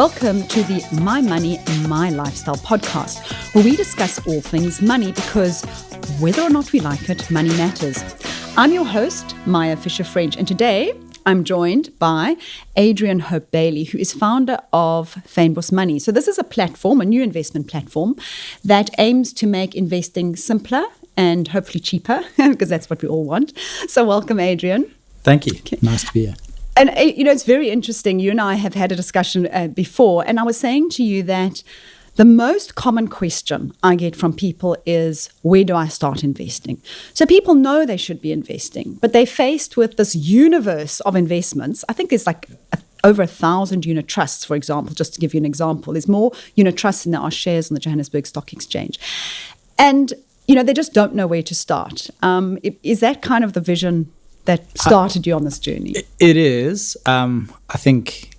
Welcome to the My Money, My Lifestyle podcast, where we discuss all things money because whether or not we like it, money matters. I'm your host, Maya Fisher-French, and today I'm joined by Adrian Hope-Bailie, who is founder of Fynbos Money. So this is a platform, a new investment platform that aims to make investing simpler and hopefully cheaper, because that's what we all want. So welcome, Adrian. Thank you. Okay. Nice to be here. And, it's very interesting. You and I have had a discussion before, and I was saying to you that the most common question I get from people is, where do I start investing? So people know they should be investing, but they're faced with this universe of investments. I think there's like over 1,000 unit trusts, for example, just to give you an example. There's more unit trusts than there are shares on the Johannesburg Stock Exchange. And, they just don't know where to start. Is that kind of the vision that started you on this journey? It is. I think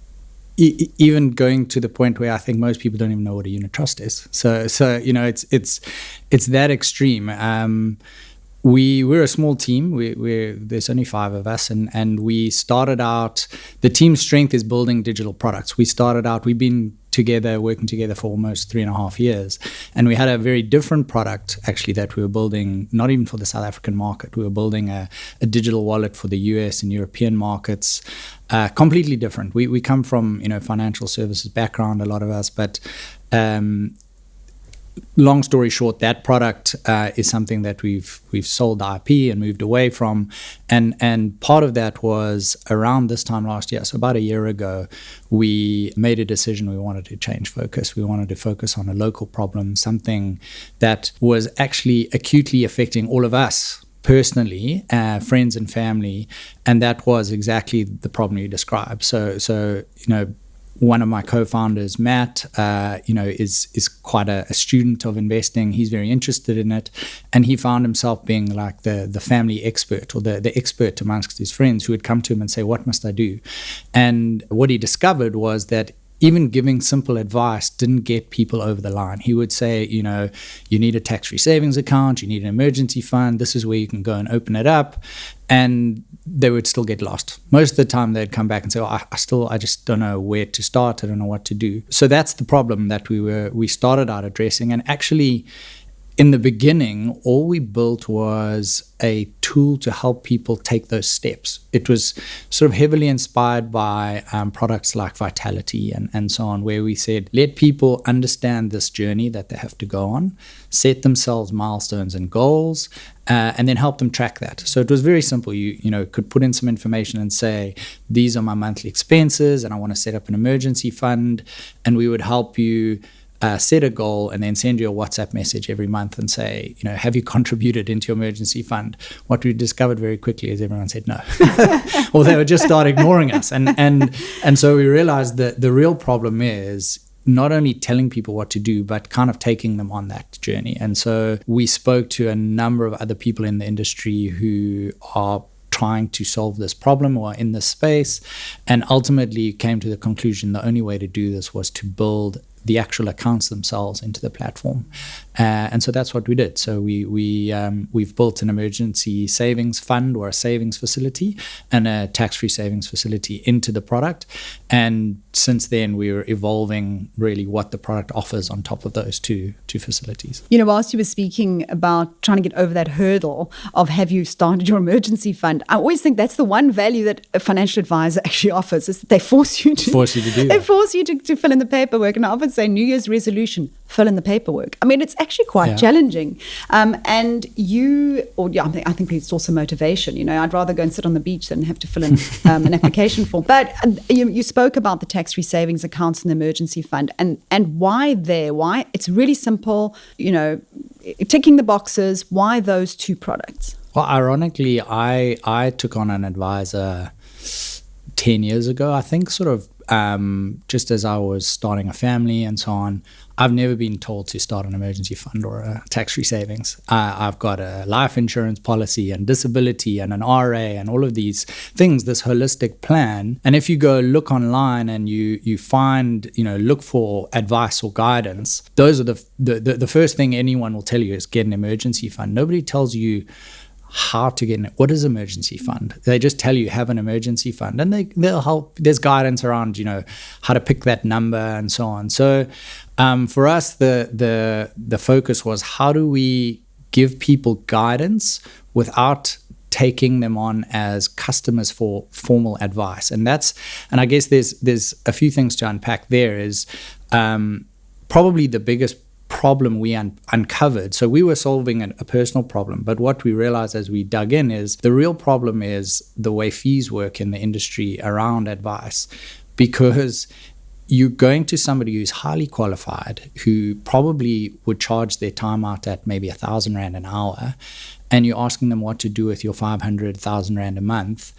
even going to the point where I think most people don't even know what a unit trust is. So it's that extreme. We're a small team. There's only 5 of us, and we started out. The team's strength is building digital products. We've been working together for almost 3.5 years, and we had a very different product actually that we were building, not even for the South African market. We were building a digital wallet for the US and European markets, completely different. We come from financial services background, a lot of us, but long story short, that product is something that we've sold the IP and moved away from, and part of that was around this time last year. So about a year ago, we made a decision. We wanted to change focus. We wanted to focus on a local problem, something that was actually acutely affecting all of us personally, friends and family, and that was exactly the problem you described. So one of my co-founders, Matt, is quite a student of investing. He's very interested in it, and he found himself being like the family expert or the expert amongst his friends who would come to him and say, "What must I do?" And what he discovered was that even giving simple advice didn't get people over the line. He would say, you need a tax-free savings account, you need an emergency fund, this is where you can go and open it up, and they would still get lost. Most of the time they'd come back and say, I just don't know where to start, I don't know what to do. So that's the problem that we started out addressing, and actually in the beginning, all we built was a tool to help people take those steps. It was sort of heavily inspired by products like Vitality and so on, where we said, let people understand this journey that they have to go on, set themselves milestones and goals, and then help them track that. So it was very simple. You could put in some information and say, these are my monthly expenses, and I want to set up an emergency fund, and we would help you set a goal and then send you a WhatsApp message every month and say, have you contributed into your emergency fund? What we discovered very quickly is everyone said no, or they would just start ignoring us. And so we realized that the real problem is not only telling people what to do, but kind of taking them on that journey. And so we spoke to a number of other people in the industry who are trying to solve this problem or in this space, and ultimately came to the conclusion the only way to do this was to build the actual accounts themselves into the platform, and so that's what we did. So we've built an emergency savings fund or a savings facility and a tax-free savings facility into the product, and since then we're evolving really what the product offers on top of those two facilities. Whilst you were speaking about trying to get over that hurdle of have you started your emergency fund, I always think that's the one value that a financial advisor actually offers, is that they force you to do that. They force you to fill in the paperwork, and I often say New Year's resolution, fill in the paperwork. I mean, it's actually quite challenging. And I think it's also motivation. I'd rather go and sit on the beach than have to fill in an application form. But you spoke about the tax-free savings accounts and the emergency fund, and why it's really simple, ticking the boxes. Why those two products? Well, ironically, I took on an advisor 10 years ago, I think, sort of just as I was starting a family and so on. I've never been told to start an emergency fund or a tax-free savings. I've got a life insurance policy and disability and an RA and all of these things, this holistic plan. And if you go look online and you find, look for advice or guidance, those are the first thing anyone will tell you is get an emergency fund. Nobody tells you how to get in it. What is emergency fund? They just tell you have an emergency fund, and they'll help. There's guidance around, how to pick that number and so on. So for us, the focus was, how do we give people guidance without taking them on as customers for formal advice? And I guess there's a few things to unpack there. Is probably the biggest problem we uncovered. So we were solving a personal problem, but what we realized as we dug in is the real problem is the way fees work in the industry around advice, because you're going to somebody who's highly qualified, who probably would charge their time out at maybe 1,000 Rand an hour, and you're asking them what to do with your 500,000 Rand a month.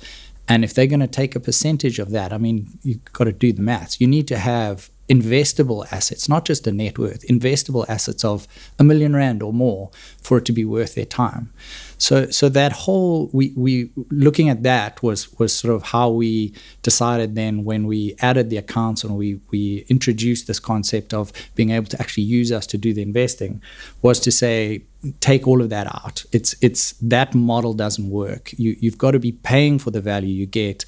And if they're going to take a percentage of that, I mean, you've got to do the maths. You need to have investable assets, not just a net worth, investable assets of 1 million Rand or more for it to be worth their time. So that whole, we looking at that was sort of how we decided then, when we added the accounts and we introduced this concept of being able to actually use us to do the investing, was to say, take all of that out. It's that model doesn't work. You've got to be paying for the value you get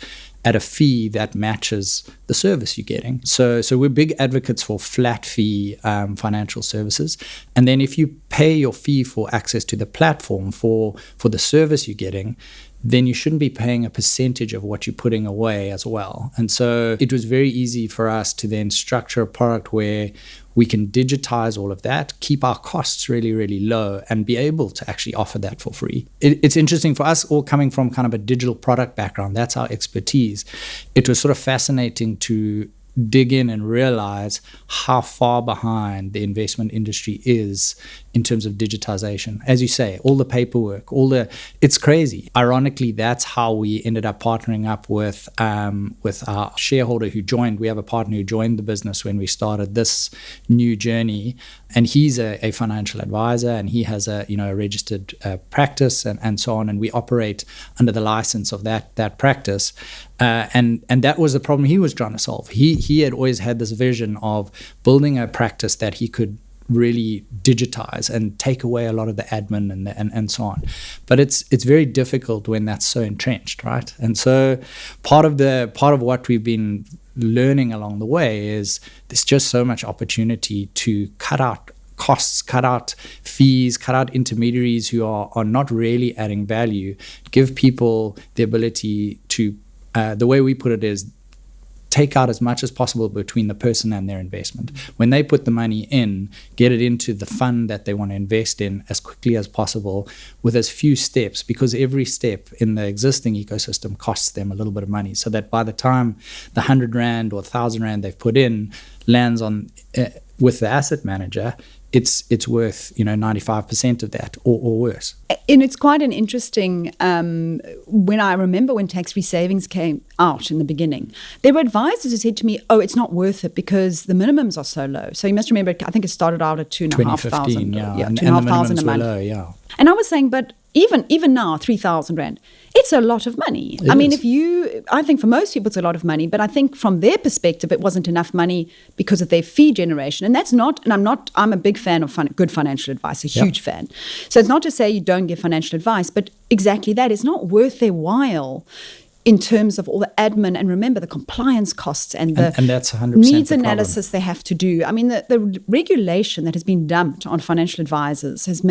at a fee that matches the service you're getting. So we're big advocates for flat fee financial services. And then if you pay your fee for access to the platform for the service you're getting, then you shouldn't be paying a percentage of what you're putting away as well. And so it was very easy for us to then structure a product where we can digitize all of that, keep our costs really, really low, and be able to actually offer that for free. It's interesting for us, all coming from kind of a digital product background. That's our expertise. It was sort of fascinating to dig in and realize how far behind the investment industry is in terms of digitization. As you say, all the paperwork, it's crazy. Ironically, that's how we ended up partnering up with our shareholder who joined. We have a partner who joined the business when we started this new journey, and he's a financial advisor, and he has a registered practice and so on, and we operate under the license of that practice. And that was the problem he was trying to solve. He had always had this vision of building a practice that he could really digitize and take away a lot of the admin and so on. But it's very difficult when that's so entrenched, right? And so part of what we've been learning along the way is there's just so much opportunity to cut out costs, cut out fees, cut out intermediaries who are not really adding value, give people the ability to, the way we put it is, take out as much as possible between the person and their investment. When they put the money in, get it into the fund that they want to invest in as quickly as possible with as few steps, because every step in the existing ecosystem costs them a little bit of money, so that by the time the 100 Rand or 1,000 Rand they've put in lands on with the asset manager, it's worth 95% of that or worse. And it's quite an interesting, when I remember when tax-free savings came out in the beginning, there were advisors who said to me, it's not worth it because the minimums are so low. So you must remember, I think it started out at 2,500. Yeah, and 2,500 a month. Low, yeah. And I was saying, but even now, 3,000 Rand, it's a lot of money. I mean, I think for most people it's a lot of money, but I think from their perspective, it wasn't enough money because of their fee generation. And that's not, and I'm a big fan of good financial advice, a huge fan. So it's not to say you don't give financial advice, but exactly that. It's not worth their while in terms of all the admin, and remember the compliance costs and that's 100% needs the analysis problem. they have to do. I mean, the regulation that has been dumped on financial advisors is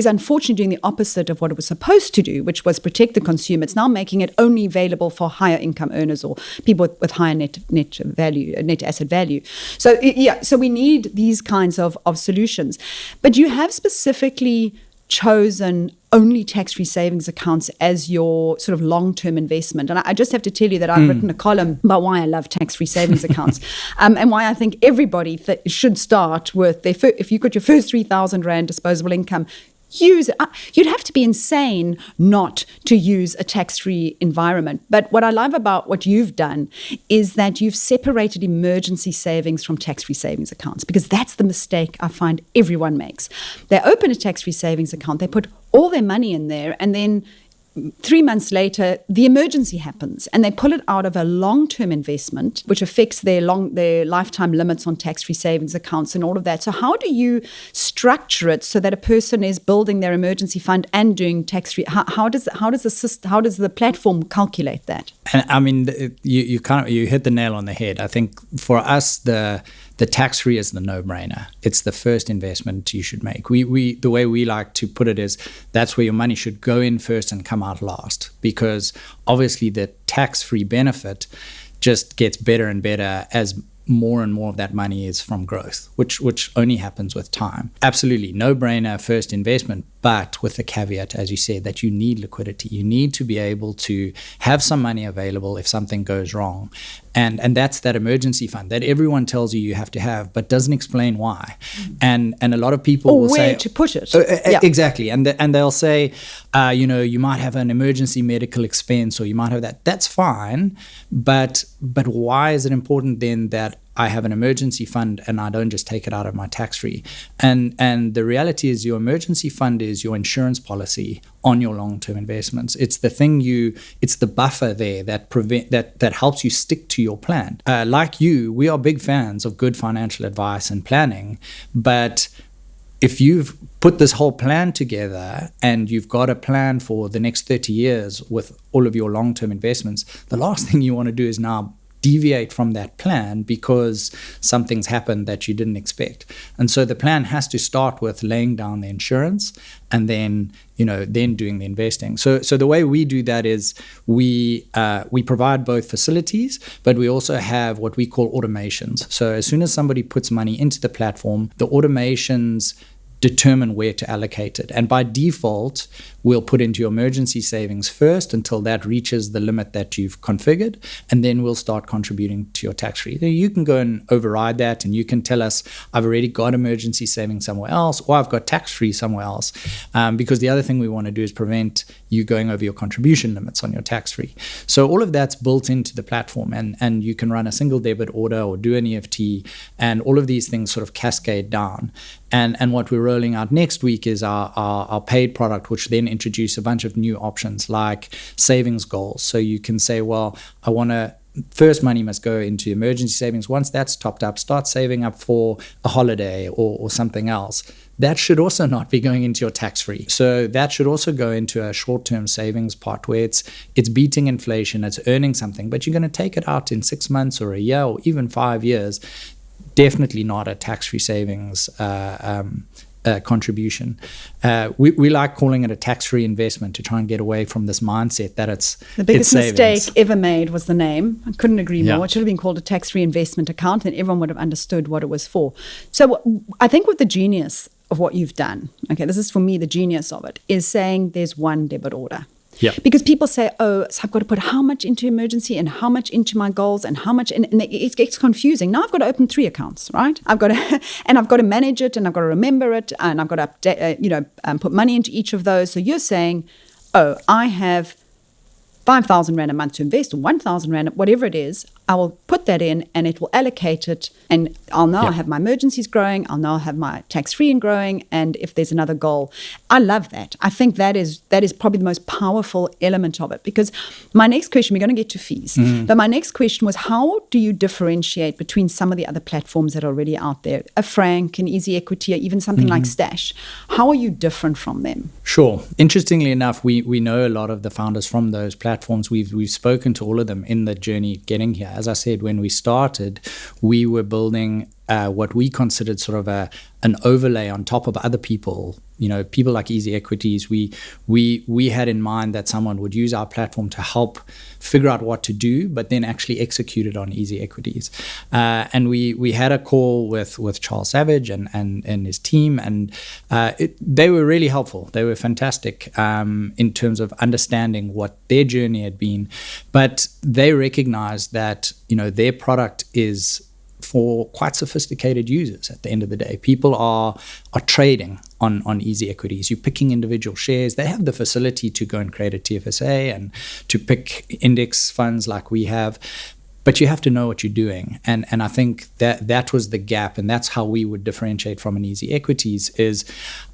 unfortunately doing the opposite of what it was supposed to do, which was protect the consumer. It's now making it only available for higher income earners or people with higher net asset value. So so we need these kinds of solutions. But you have specifically chosen only tax-free savings accounts as your sort of long-term investment. And I just have to tell you that I've written a column about why I love tax-free savings accounts and why I think everybody should start with if you got your first 3,000 Rand disposable income, use it. You'd have to be insane not to use a tax-free environment. But what I love about what you've done is that you've separated emergency savings from tax-free savings accounts, because that's the mistake I find everyone makes. They open a tax-free savings account, they put all their money in there, and then 3 months later, the emergency happens and they pull it out of a long-term investment, which affects their lifetime limits on tax-free savings accounts and all of that. So how do you structure it so that a person is building their emergency fund and doing tax-free? How does the platform calculate that? And I mean, you hit the nail on the head. I think for us, the tax-free is the no-brainer. It's the first investment you should make. The way we like to put it is that's where your money should go in first and come out last, because obviously the tax-free benefit just gets better and better as more and more of that money is from growth, which only happens with time. Absolutely, no-brainer first investment, but with the caveat, as you said, that you need liquidity. You need to be able to have some money available if something goes wrong. And that's that emergency fund that everyone tells you have to have, but doesn't explain why. And a lot of people will say... where to put it. Exactly. And they'll say, you might have an emergency medical expense, or you might have that. That's fine, but why is it important then that I have an emergency fund and I don't just take it out of my tax-free? And the reality is your emergency fund is your insurance policy on your long-term investments. It's the thing it's the buffer there that helps you stick to your plan. Like you, we are big fans of good financial advice and planning, but if you've put this whole plan together and you've got a plan for the next 30 years with all of your long-term investments, the last thing you want to do is now deviate from that plan because something's happened that you didn't expect. And so the plan has to start with laying down the insurance and then doing the investing. So the way we do that is we provide both facilities, but we also have what we call automations. So as soon as somebody puts money into the platform, the automations determine where to allocate it. And by default, we'll put into your emergency savings first until that reaches the limit that you've configured, and then we'll start contributing to your tax-free. You can go and override that, and you can tell us, I've already got emergency savings somewhere else, or I've got tax-free somewhere else, because the other thing we want to do is prevent you going over your contribution limits on your tax-free. So all of that's built into the platform, and you can run a single debit order or do an EFT, and all of these things sort of cascade down. And what we're rolling out next week is our paid product, which then introduce a bunch of new options like savings goals. So you can say, well, I want to, first money must go into emergency savings. Once that's topped up, start saving up for a holiday or something else. That should also not be going into your tax-free. So that should also go into a short-term savings part where it's beating inflation, it's earning something, but you're going to take it out in 6 months or a year or even 5 years. Definitely not a tax-free savings contribution. We like calling it a tax-free investment to try and get away from this mindset that it's the biggest it's mistake ever made was the name. I couldn't agree more. It should have been called a tax-free investment account, and everyone would have understood what it was for. So I think what the genius of what you've done, okay, this is for me the genius of it, is saying there's one debit order. Yeah. Because people say, so I've got to put how much into emergency and how much into my goals and how much, and it gets confusing. Now I've got to open 3 accounts, right? I've got to manage it, and I've got to remember it, and I've got to update, put money into each of those. So you're saying, I have 5,000 Rand a month to invest, or 1,000 Rand, whatever it is, I will put that in and it will allocate it, and I'll now have my emergencies growing, I'll now have my tax-free and growing, and if there's another goal. I love that. I think that is probably the most powerful element of it, because my next question, we're going to get to fees, but my next question was, how do you differentiate between some of the other platforms that are already out there, a Frank, an Easy Equity, or even something like Stash? How are you different from them? Sure. Interestingly enough, we know a lot of the founders from those platforms. We've spoken to all of them in the journey getting here. As I said, when we started, we were building what we considered sort of an overlay on top of other people. People like Easy Equities. We had in mind that someone would use our platform to help figure out what to do, but then actually execute it on Easy Equities. And we had a call with Charles Savage and his team, and they were really helpful. They were fantastic in terms of understanding what their journey had been, but they recognized that their product is for quite sophisticated users at the end of the day. People are trading on Easy Equities. You're picking individual shares. They have the facility to go and create a TFSA and to pick index funds like we have, but you have to know what you're doing. And I think that was the gap, and that's how we would differentiate from an Easy Equities is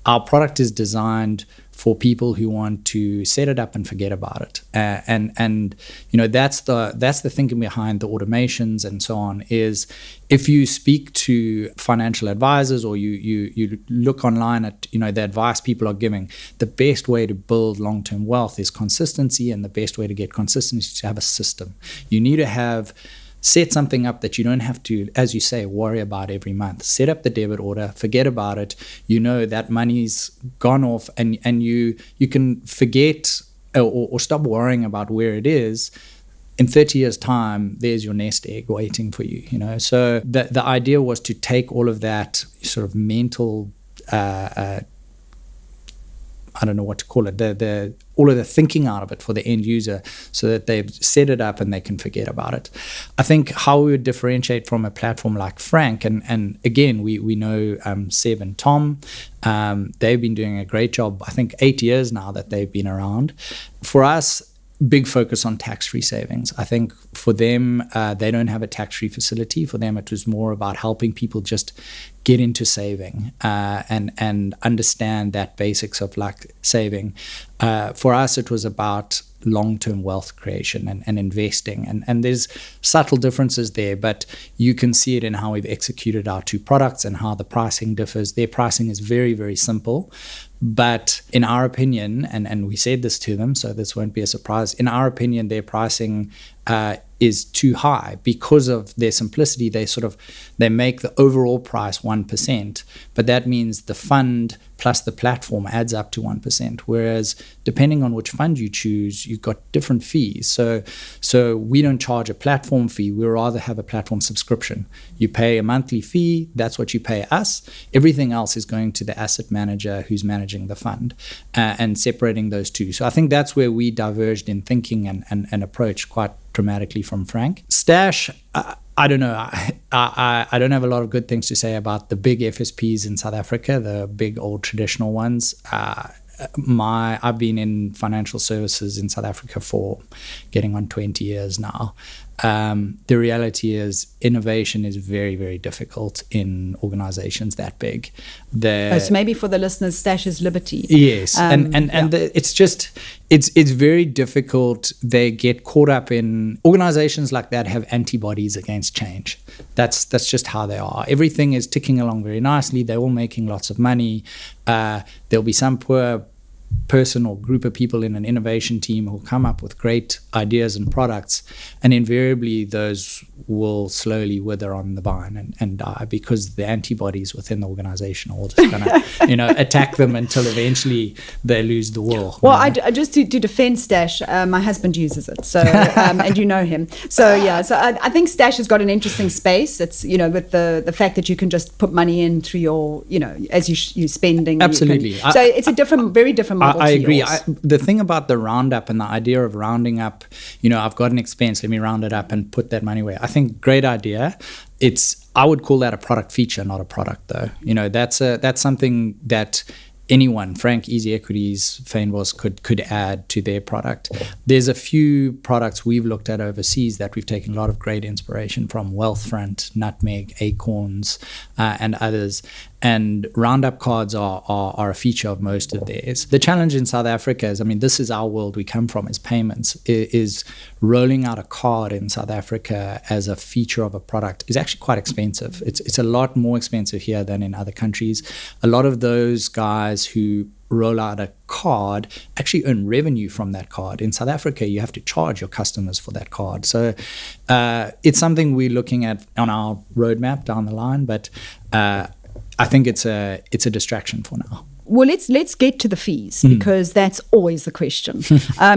our product is designed for people who want to set it up and forget about it. And that's the thinking behind the automations and so on. Is if you speak to financial advisors or you look online at the advice people are giving, the best way to build long-term wealth is consistency, and the best way to get consistency is to have a system. You need to set something up that you don't have to, as you say, worry about every month. Set up the debit order, forget about it. That money's gone off, and you can forget or stop worrying about where it is. In 30 years' time, there's your nest egg waiting for you. So the idea was to take all of that sort of mental, I don't know what to call it, all of the thinking out of it for the end user, so that they've set it up and they can forget about it. I think how we would differentiate from a platform like Frank, and again, we know Seb and Tom, they've been doing a great job. I think 8 years now that they've been around. For us, big focus on tax-free savings. I think for them, they don't have a tax-free facility. For them, it was more about helping people just get into saving and understand that basics of like saving. For us, it was about long-term wealth creation and investing. And there's subtle differences there, but you can see it in how we've executed our two products and how the pricing differs. Their pricing is very, very simple. But in our opinion, and we said this to them, so this won't be a surprise, in our opinion, their pricing is too high because of their simplicity. They make the overall price 1%, but that means the fund plus the platform adds up to 1%. Whereas depending on which fund you choose, you've got different fees. So we don't charge a platform fee. We rather have a platform subscription. You pay a monthly fee. That's what you pay us. Everything else is going to the asset manager who's managing the fund, and separating those two. So I think that's where we diverged in thinking and approach quite dramatically from Frank. Stash, I don't know. I don't have a lot of good things to say about the big FSPs in South Africa, the big old traditional ones. I've been in financial services in South Africa for getting on 20 years now. The reality is innovation is very, very difficult in organizations that big. So maybe for the listeners, Stash is Liberty. Yes, it's very difficult. They get caught up in organizations like that have antibodies against change. That's just how they are. Everything is ticking along very nicely. They're all making lots of money. There'll be some poor person or group of people in an innovation team who come up with great ideas and products, and invariably those will slowly wither on the vine and die because the antibodies within the organization are all just going to attack them until eventually they lose the war. Well, I just to defend Stash, my husband uses it, so and you know him, so yeah. So I think Stash has got an interesting space. It's with the fact that you can just put money in through your as you're spending. Absolutely. So it's a very different model. I agree. The thing about the roundup and the idea of rounding up, I've got an expense, let me round it up and put that money away. I think great idea. I would call that a product feature, not a product though. That's something that anyone, Frank, Easy Equities, Fainboss could add to their product. There's a few products we've looked at overseas that we've taken a lot of great inspiration from: Wealthfront, Nutmeg, Acorns, and others. And roundup cards are a feature of most of theirs. The challenge in South Africa is, this is our world we come from, is payments. Is rolling out a card in South Africa as a feature of a product is actually quite expensive. It's a lot more expensive here than in other countries. A lot of those guys who roll out a card actually earn revenue from that card. In South Africa, you have to charge your customers for that card. So it's something we're looking at on our roadmap down the line, but I think it's a distraction for now. Well, let's get to the fees, because that's always the question.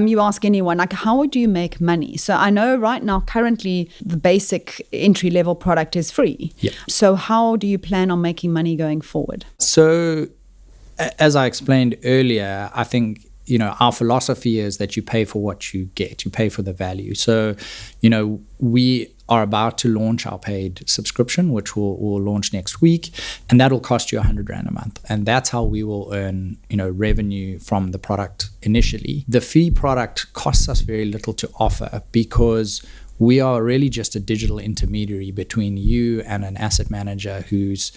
You ask anyone, like, how do you make money? So I know right now, currently, the basic entry-level product is free. Yeah. So how do you plan on making money going forward? So as I explained earlier, I think, our philosophy is that you pay for what you get. You pay for the value. So, we are about to launch our paid subscription, which will launch next week, and that'll cost you 100 Rand a month. And that's how we will earn, revenue from the product initially. The fee product costs us very little to offer because we are really just a digital intermediary between you and an asset manager who's,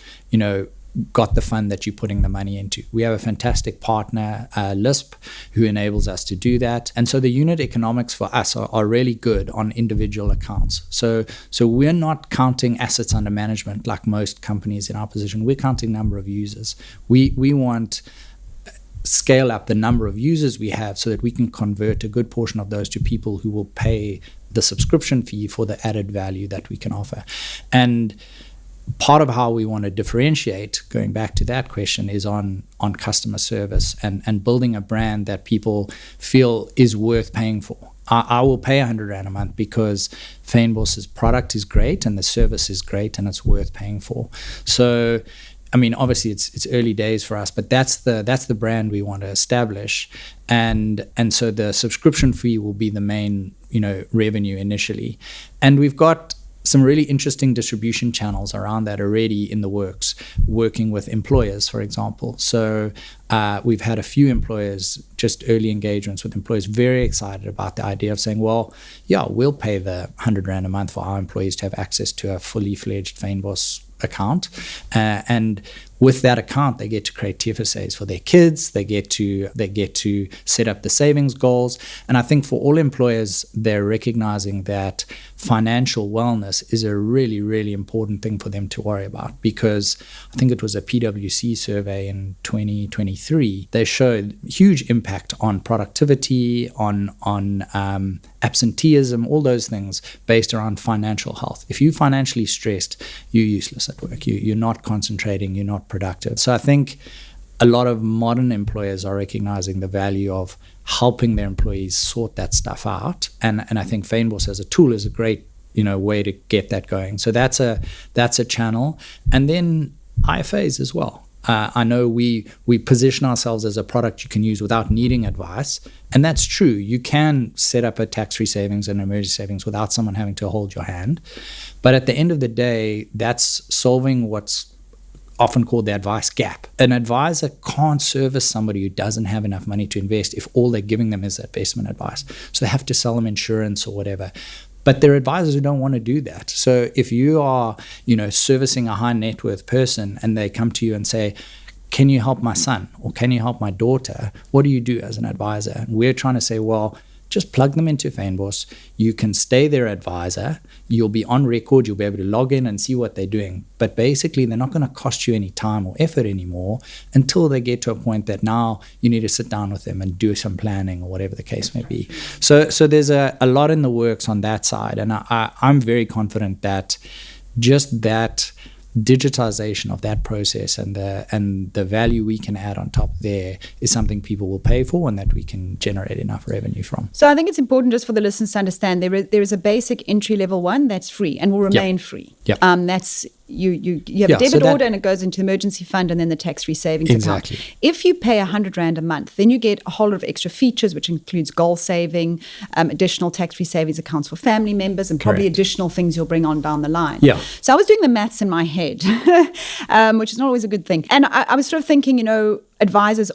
got the fund that you're putting the money into. We have a fantastic partner, Lisp, who enables us to do that. And so the unit economics for us are really good on individual accounts. So we're not counting assets under management like most companies in our position. We're counting number of users. We want scale up the number of users we have so that we can convert a good portion of those to people who will pay the subscription fee for the added value that we can offer. And part of how we want to differentiate, going back to that question, is on customer service and building a brand that people feel is worth paying for. I will pay 100 Rand a month because Fynbos's product is great and the service is great and it's worth paying for. So I mean, obviously it's early days for us, but that's the brand we want to establish, and so the subscription fee will be the main revenue initially, and we've got some really interesting distribution channels around that already in the works, working with employers, for example. So we've had a few employers, just early engagements with employers, very excited about the idea of saying, well, yeah, we'll pay the 100 Rand a month for our employees to have access to a fully fledged Fainboss account, and with that account they get to create TFSAs for their kids, they get to set up the savings goals. And I think for all employers, they're recognizing that financial wellness is a really, really important thing for them to worry about, because I think it was a PwC survey in 2023, they showed huge impact on productivity, on absenteeism, all those things based around financial health. If you're financially stressed, you're useless at work. You're not concentrating, you're not productive. So I think a lot of modern employers are recognizing the value of helping their employees sort that stuff out. And I think Fainboss as a tool is a great way to get that going. So that's a channel. And then IFAs as well. I know we position ourselves as a product you can use without needing advice, and that's true. You can set up a tax-free savings and emergency savings without someone having to hold your hand. But at the end of the day, that's solving what's often called the advice gap. An advisor can't service somebody who doesn't have enough money to invest if all they're giving them is investment advice. So they have to sell them insurance or whatever. But there are advisors who don't want to do that. So if you are, servicing a high net worth person and they come to you and say, can you help my son or can you help my daughter? What do you do as an advisor? And we're trying to say, well, just plug them into Fainboss. You can stay their advisor. You'll be on record. You'll be able to log in and see what they're doing. But basically, they're not going to cost you any time or effort anymore until they get to a point that now you need to sit down with them and do some planning or whatever the case may be. So there's a lot in the works on that side. And I'm very confident that just that digitization of that process and the value we can add on top there is something people will pay for and that we can generate enough revenue from. So I think it's important just for the listeners to understand there is a basic entry level one that's free and will remain free. Yep. That's you have a debit order and it goes into emergency fund and then the tax-free savings account. If you pay 100 Rand a month, then you get a whole lot of extra features, which includes goal saving, additional tax-free savings accounts for family members, and probably additional things you'll bring on down the line. Yeah. So I was doing the maths in my head, which is not always a good thing. And I was sort of thinking, advisors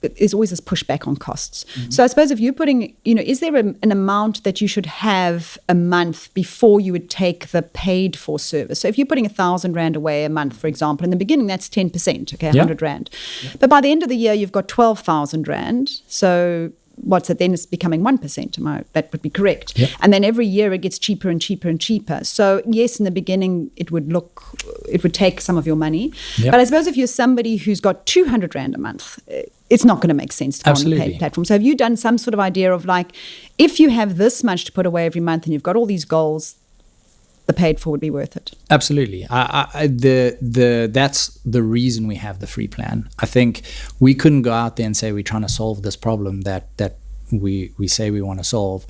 there's always this pushback on costs. Mm-hmm. So I suppose if you're putting, is there an amount that you should have a month before you would take the paid for service? So if you're putting 1,000 Rand away a month, for example, in the beginning, that's 10%, okay, 100 Rand. Yeah. But by the end of the year, you've got 12,000 Rand. So what's it then? It's becoming 1%. That would be correct. Yep. And then every year it gets cheaper and cheaper and cheaper. So yes, in the beginning it would take some of your money. Yep. But I suppose if you're somebody who's got 200 Rand a month, it's not going to make sense to go on the paid platform. So have you done some sort of idea of like, if you have this much to put away every month and you've got all these goals, the paid for would be worth it? Absolutely. That's the reason we have the free plan. I think we couldn't go out there and say we're trying to solve this problem that we say we want to solve,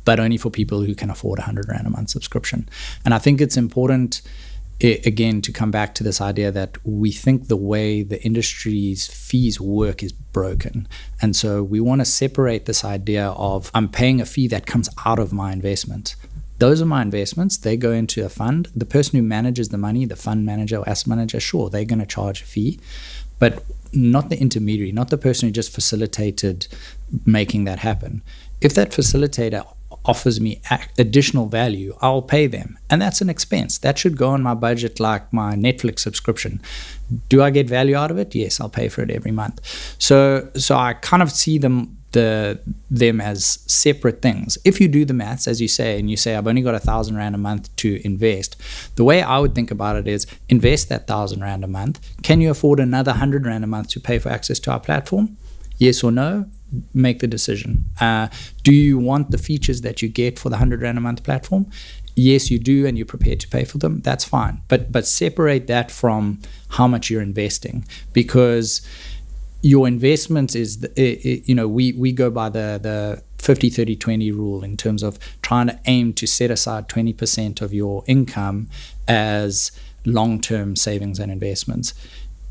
but only for people who can afford 100 Rand a month subscription. And I think it's important, again, to come back to this idea that we think the way the industry's fees work is broken. And so we want to separate this idea of I'm paying a fee that comes out of my investment. Those are my investments. They go into a fund. The person who manages the money, the fund manager or asset manager, sure, they're going to charge a fee, but not the intermediary, not the person who just facilitated making that happen. If that facilitator offers me additional value, I'll pay them. And that's an expense. That should go on my budget like my Netflix subscription. Do I get value out of it? Yes, I'll pay for it every month. So I kind of see them as separate things. If you do the maths, as you say, and you say, I've only got 1,000 Rand a month to invest, the way I would think about it is invest that 1,000 Rand a month. Can you afford another 100 Rand a month to pay for access to our platform? Yes or no? Make the decision. Do you want the features that you get for the 100 Rand a month platform? Yes, you do, and you're prepared to pay for them. That's fine. But separate that from how much you're investing, because your investment is, we go by the 50-30-20 rule in terms of trying to aim to set aside 20% of your income as long-term savings and investments.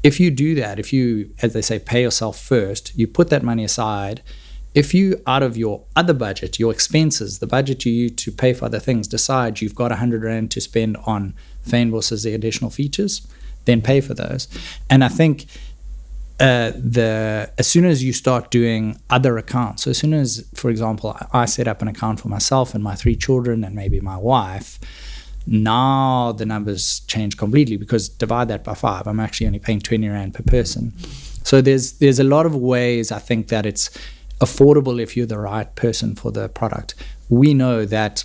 If you do that, if you, as they say, pay yourself first, you put that money aside. If you, out of your other budget, your expenses, the budget you use to pay for other things, decide you've got 100 Rand to spend on Fainboss as the additional features, then pay for those. And I think as soon as you start doing other accounts, so as soon as, for example, I set up an account for myself and my 3 children and maybe my wife, now the numbers change completely, because divide that by 5, I'm actually only paying 20 Rand per person. So there's a lot of ways I think that it's affordable if you're the right person for the product. We know that,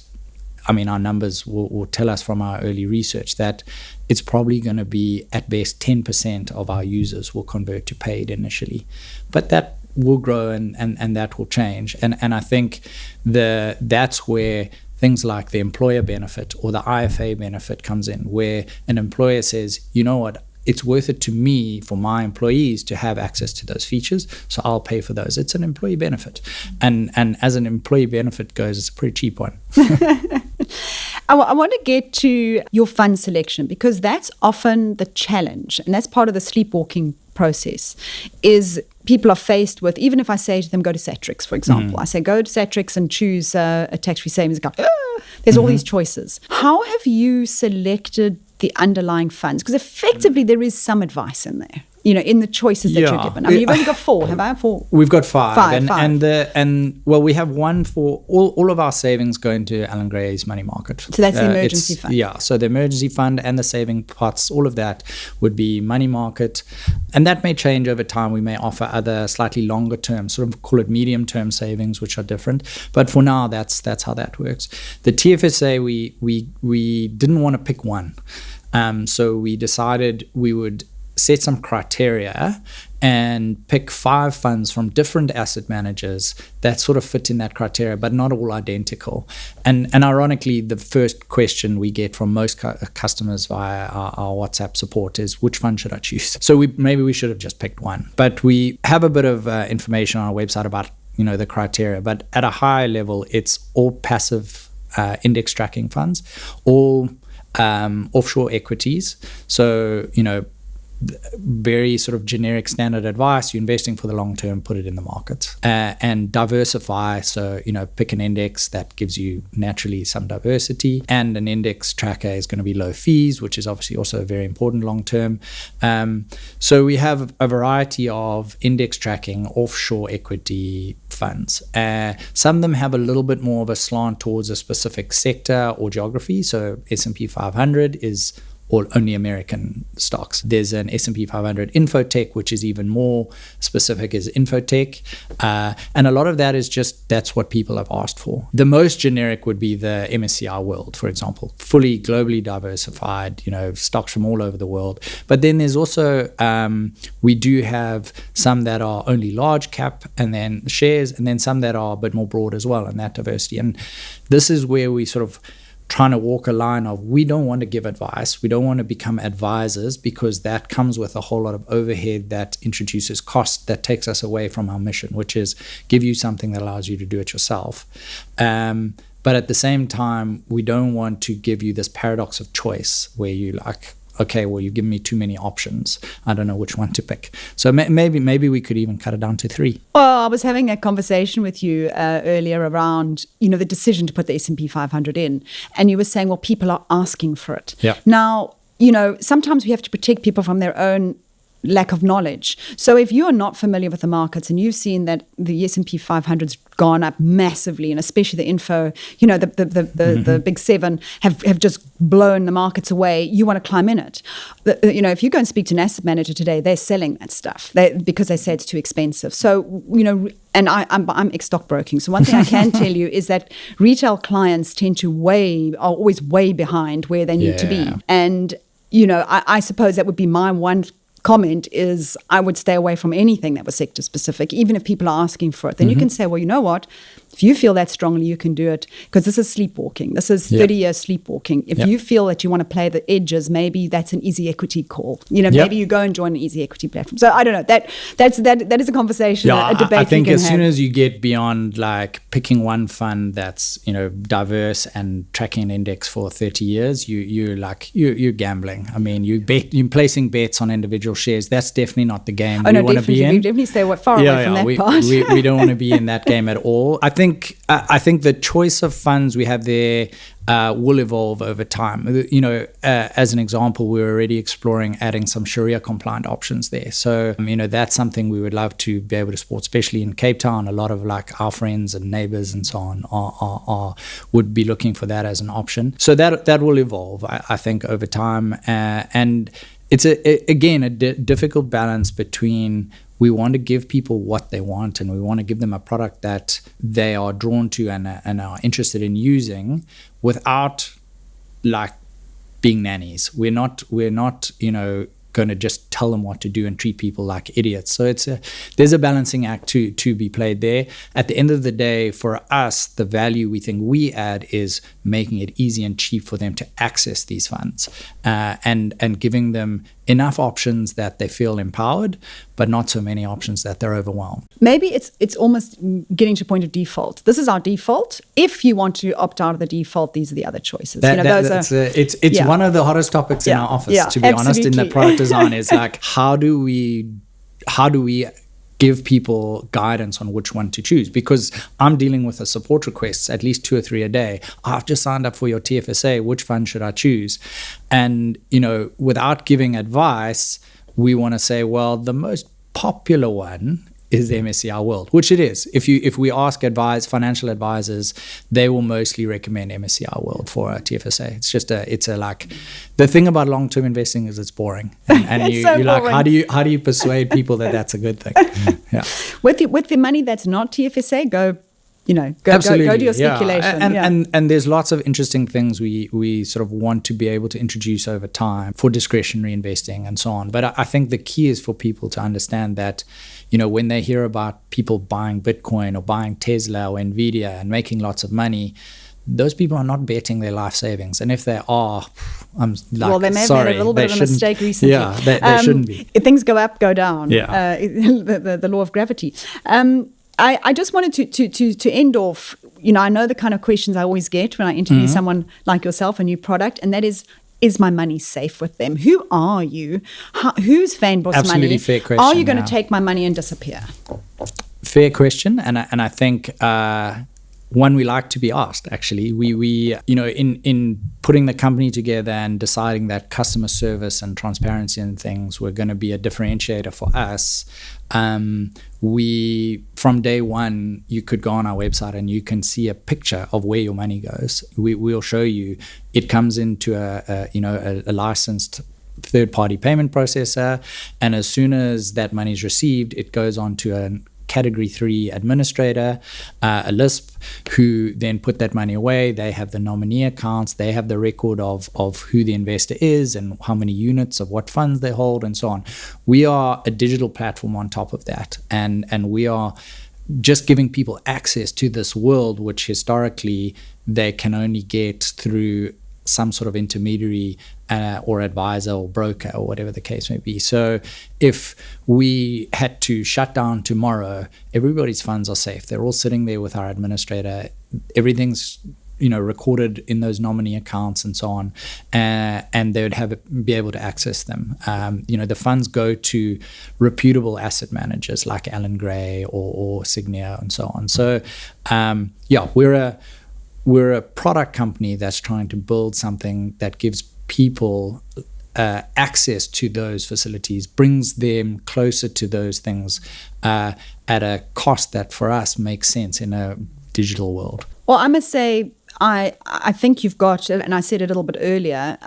our numbers will tell us from our early research that it's probably going to be at best 10% of our users will convert to paid initially, but that will grow and that will change. And I think that's where things like the employer benefit or the IFA benefit comes in, where an employer says, you know what, it's worth it to me for my employees to have access to those features, so I'll pay for those. It's an employee benefit. And as an employee benefit goes, it's a pretty cheap one. I want to get to your fund selection, because that's often the challenge, and that's part of the sleepwalking process, is people are faced with, even if I say to them, go to Satrix, for example. I say, go to Satrix and choose a tax-free savings account. There's all these choices. How have you selected the underlying funds? Because effectively there is some advice in there, in the choices that you're given. You've only got 4. Have I 4? We've got 5. Five. And we have one for all of our savings go into Alan Gray's money market. So that's the emergency fund. Yeah, so the emergency fund and the saving pots, all of that would be money market. And that may change over time. We may offer other slightly longer term, sort of call it medium term savings, which are different. But for now, that's how that works. The TFSA, we didn't want to pick one. So we decided we would set some criteria and pick 5 funds from different asset managers that sort of fit in that criteria, but not all identical. And ironically, the first question we get from most customers via our WhatsApp support is, which fund should I choose? So maybe we should have just picked one. But we have a bit of information on our website about the criteria. But at a high level, it's all passive index tracking funds, all offshore equities. So, very sort of generic standard advice. You're investing for the long term, put it in the market, and diversify. So, pick an index that gives you naturally some diversity, and an index tracker is going to be low fees, which is obviously also very important long term. So we have a variety of index tracking offshore equity funds. Some of them have a little bit more of a slant towards a specific sector or geography. So S&P 500 is or only American stocks. There's an S&P 500 Infotech, which is even more specific as Infotech. And a lot of that is just, that's what people have asked for. The most generic would be the MSCI World, for example, fully globally diversified, stocks from all over the world. But then there's also, we do have some that are only large cap and then shares, and then some that are a bit more broad as well, and that diversity. And this is where we sort of trying to walk a line of, we don't want to give advice. We don't want to become advisors, because that comes with a whole lot of overhead that introduces cost that takes us away from our mission, which is give you something that allows you to do it yourself. But at the same time, we don't want to give you this paradox of choice where you like, okay, well, you've given me too many options. I don't know which one to pick. So maybe we could even cut it down to 3. Well, I was having a conversation with you earlier around, the decision to put the S&P 500 in. And you were saying, well, people are asking for it. Yeah. Now, sometimes we have to protect people from their own lack of knowledge. So if you're not familiar with the markets and you've seen that the S&P 500's gone up massively, and especially the info, the big seven have just blown the markets away, you want to climb in it. If you go and speak to an asset manager today, they're selling that stuff because they say it's too expensive. So, and I'm ex-stockbroking. So one thing I can tell you is that retail clients tend to are always way behind where they need to be. And, I suppose that would be my one comment is I would stay away from anything that was sector specific, even if people are asking for it. Then you can say, well, you know what? If you feel that strongly, you can do it, because this is sleepwalking. This is 30 years sleepwalking. If you feel that you want to play the edges, maybe that's an easy equity call. Maybe you go and join an easy equity platform. So I don't know. That is a conversation, a debate. I think as soon have. as you get beyond like picking one fund that's diverse and tracking an index for 30 years, you're gambling. I mean, you're placing bets on individual shares. That's definitely not the game we want to be in. We definitely stay far away from that part. We don't want to be in that game at all. I think the choice of funds we have there will evolve over time. As an example, we're already exploring adding some Sharia compliant options there. So, that's something we would love to be able to support, especially in Cape Town. A lot of like our friends and neighbors and so on would be looking for that as an option. So that will evolve, I think, over time. And it's a difficult balance between we want to give people what they want, and we want to give them a product that they are drawn to and are interested in using, without like being nannies. We're not going to just tell them what to do and treat people like idiots. So there's a balancing act to be played there. At the end of the day, for us, the value we think we add is making it easy and cheap for them to access these funds, and giving them enough options that they feel empowered, but not so many options that they're overwhelmed. Maybe it's almost getting to a point of default. This is our default. If you want to opt out of the default, these are the other choices. It's one of the hottest topics in our office, to be honest, in the product design, is like, how do we give people guidance on which one to choose? Because I'm dealing with a support requests, at least 2 or 3 a day. I've just signed up for your TFSA. Which fund should I choose? And, without giving advice, we want to say, well, the most popular one is the MSCI World, which it is. If we ask financial advisors, they will mostly recommend MSCI World for a TFSA. It's like the thing about long-term investing is it's boring, and you're boring. Like, how do you persuade people that that's a good thing? Yeah. With the money that's not TFSA, go do your speculation. And there's lots of interesting things we sort of want to be able to introduce over time for discretionary investing and so on. But I think the key is for people to understand that, when they hear about people buying Bitcoin or buying Tesla or Nvidia and making lots of money, those people are not betting their life savings. And if they are, I'm like, well, they may have made a little bit of a mistake recently. Yeah, they shouldn't be. Things go up, go down. Yeah. The law of gravity. I just wanted to end off, I know the kind of questions I always get when I interview someone like yourself, a new product, and that is my money safe with them? Who are you? Who's Fainboss Money? Absolutely fair question. Are you going to take my money and disappear? Fair question, and I think one we like to be asked. Actually, we in putting the company together and deciding that customer service and transparency and things were going to be a differentiator for us. We, from day one, you could go on our website and you can see a picture of where your money goes. We'll show you. It comes into a licensed third-party payment processor, and as soon as that money is received, it goes on to a Category 3 administrator, a LISP, who then put that money away. They have the nominee accounts. They have the record of who the investor is and how many units of what funds they hold and so on. We are a digital platform on top of that, and we are just giving people access to this world, which historically they can only get through some sort of intermediary or advisor or broker or whatever the case may be. So if we had to shut down tomorrow, everybody's funds are safe. They're all sitting there with our administrator. Everything's recorded in those nominee accounts and so on, and they would be able to access them. The funds go to reputable asset managers like Allan Gray or Signia and so on. So we're a product company that's trying to build something that gives people access to those facilities, brings them closer to those things at a cost that for us makes sense in a digital world. Well, I must say, I think you've got, and I said it a little bit earlier,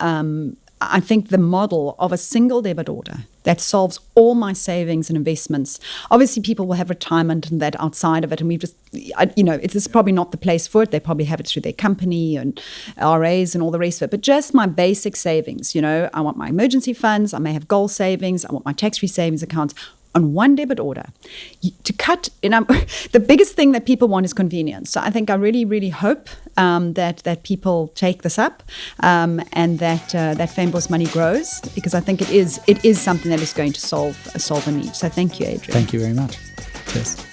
I think the model of a single debit order that solves all my savings and investments. Obviously, people will have retirement and that outside of it, and we've just, this is probably not the place for it. They probably have it through their company and RAs and all the rest of it. But just my basic savings, I want my emergency funds, I may have goal savings, I want my tax-free savings accounts on one debit order. To cut, the biggest thing that people want is convenience. So I think I really, really hope that people take this up and that Fynbos Money grows, because I think it is something that is going to solve a need. So thank you, Adrian. Thank you very much. Cheers.